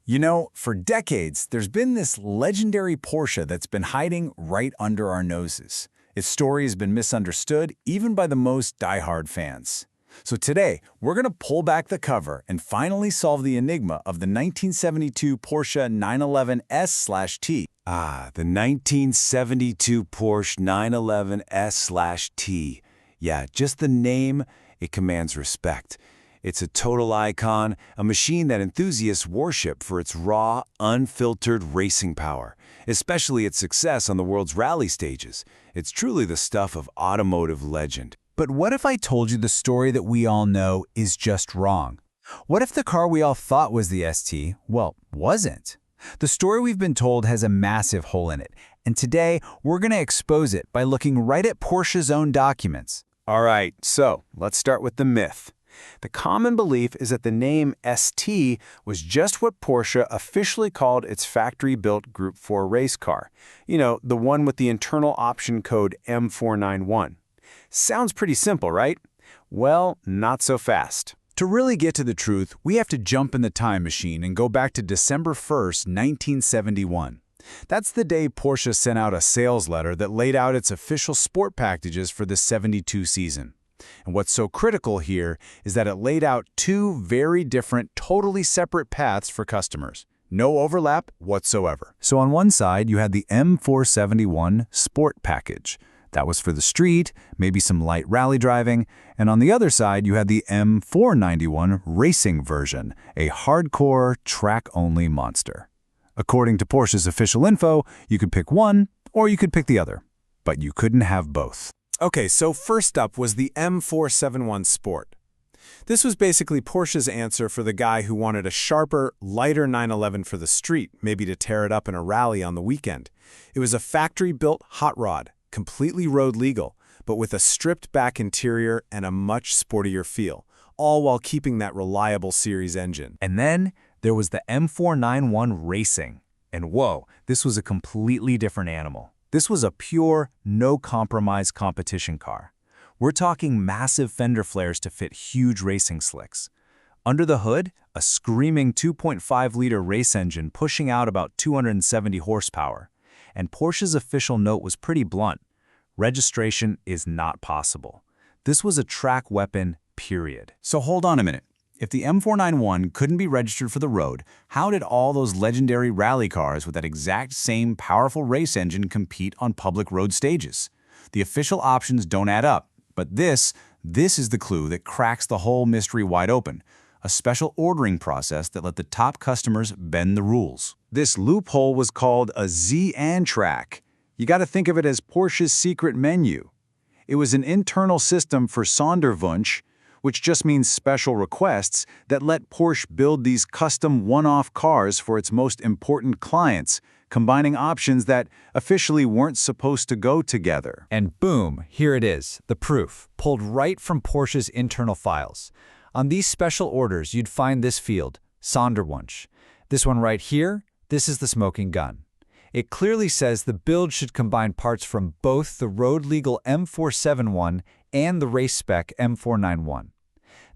You know, for decades, there's been this legendary Porsche that's been hiding right under our noses. Its story has been misunderstood even by the most diehard fans. So today, we're going to pull back the cover and finally solve the enigma of the 1972 Porsche 911 S/T. The 1972 Porsche 911 S/T. Yeah, just the name, it commands respect. It's a total icon, a machine that enthusiasts worship for its raw, unfiltered racing power, especially its success on the world's rally stages. It's truly the stuff of automotive legend. But what if I told you the story that we all know is just wrong? What if the car we all thought was the ST, well, wasn't? The story we've been told has a massive hole in it, and today we're going to expose it by looking right at Porsche's own documents. All right, so let's start with the myth. The common belief is that the name ST was just what Porsche officially called its factory-built Group 4 race car. You know, the one with the internal option code M491. Sounds pretty simple, right? Well, not so fast. To really get to the truth, we have to jump in the time machine and go back to December 1st, 1971. That's the day Porsche sent out a sales letter that laid out its official sport packages for the 72 season. And what's so critical here is that it laid out two very different, totally separate paths for customers. No overlap whatsoever. So on one side, you had the M471 Sport Package. That was for the street, maybe some light rally driving. And on the other side, you had the M491 Racing version, a hardcore, track-only monster. According to Porsche's official info, you could pick one or you could pick the other. But you couldn't have both. Okay, so first up was the M471 Sport. This was basically Porsche's answer for the guy who wanted a sharper, lighter 911 for the street, maybe to tear it up in a rally on the weekend. It was a factory-built hot rod, completely road legal, but with a stripped-back interior and a much sportier feel, all while keeping that reliable series engine. And then there was the M491 Racing. And whoa, this was a completely different animal. This was a pure, no-compromise competition car. We're talking massive fender flares to fit huge racing slicks. Under the hood, a screaming 2.5-liter race engine pushing out about 270 horsepower. And Porsche's official note was pretty blunt. Registration is not possible. This was a track weapon, period. So hold on a minute. If the M491 couldn't be registered for the road, how did all those legendary rally cars with that exact same powerful race engine compete on public road stages? The official options don't add up, but this is the clue that cracks the whole mystery wide open. A special ordering process that let the top customers bend the rules. This loophole was called a Z-and track. You got to think of it as Porsche's secret menu. It was an internal system for Sonderwunsch, which just means special requests, that let Porsche build these custom one-off cars for its most important clients, combining options that officially weren't supposed to go together. And boom, here it is, the proof, pulled right from Porsche's internal files. On these special orders, you'd find this field, Sonderwunsch. This one right here, this is the smoking gun. It clearly says the build should combine parts from both the road-legal M471 and the race-spec M491.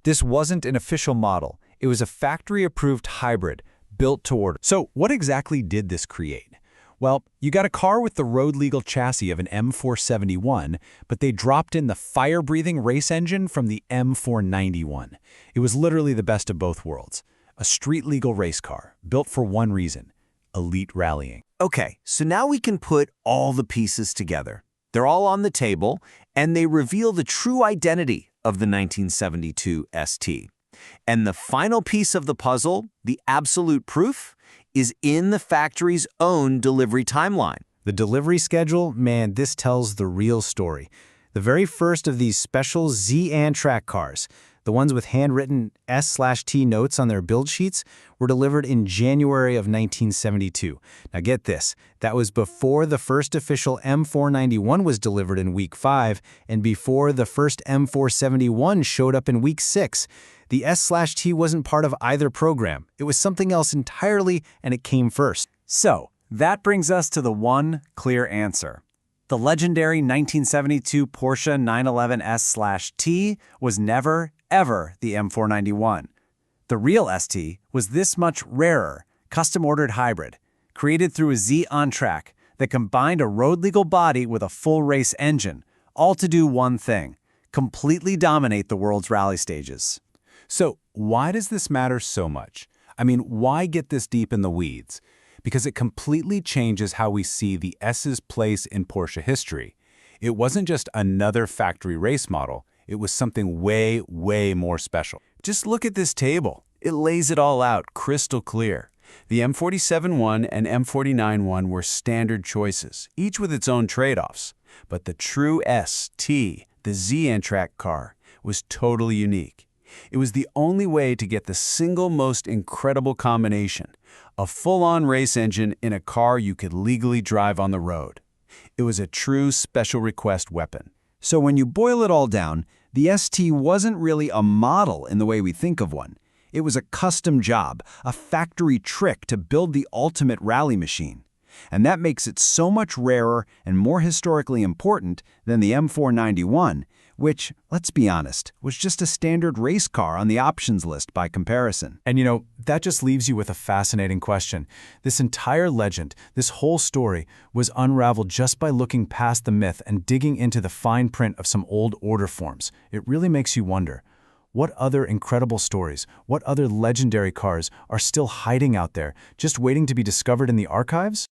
This wasn't an official model. It was a factory-approved hybrid built to order. So what exactly did this create? Well, you got a car with the road-legal chassis of an M471, but they dropped in the fire-breathing race engine from the M491. It was literally the best of both worlds. A street-legal race car, built for one reason: elite rallying. Okay, so now we can put all the pieces together. They're all on the table, and they reveal the true identity of the 1972 ST. And the final piece of the puzzle, the absolute proof, is in the factory's own delive/ry timeline. The delivery schedule, man, this tells the real story. The very first of these special Z-and track cars, the ones with handwritten S/T notes on their build sheets, were delivered in January of 1972. Now get this, that was before the first official M491 was delivered in week 5 and before the first M471 showed up in week 6. The S/T wasn't part of either program. It was something else entirely, and it came first. So, that brings us to the one clear answer. The legendary 1972 Porsche 911 S/T was never, ever the M491. The real ST was this much rarer, custom-ordered hybrid, created through a Z on-track that combined a road-legal body with a full race engine, all to do one thing: completely dominate the world's rally stages. So why does this matter so much? I mean, why get this deep in the weeds? Because it completely changes how we see the S's place in Porsche history. It wasn't just another factory race model, it was something way, way more special. Just look at this table. It lays it all out crystal clear. The M47-1 and M49-1 were standard choices, each with its own trade-offs. But the true ST, the Z-Track car, was totally unique. It was the only way to get the single most incredible combination: a full-on race engine in a car you could legally drive on the road. It was a true special request weapon. So when you boil it all down, the ST wasn't really a model in the way we think of one. It was a custom job, a factory trick to build the ultimate rally machine. And that makes it so much rarer and more historically important than the M491, which, let's be honest, was just a standard race car on the options list by comparison. And that just leaves you with a fascinating question. This entire legend, this whole story, was unraveled just by looking past the myth and digging into the fine print of some old order forms. It really makes you wonder, what other incredible stories, what other legendary cars are still hiding out there, just waiting to be discovered in the archives?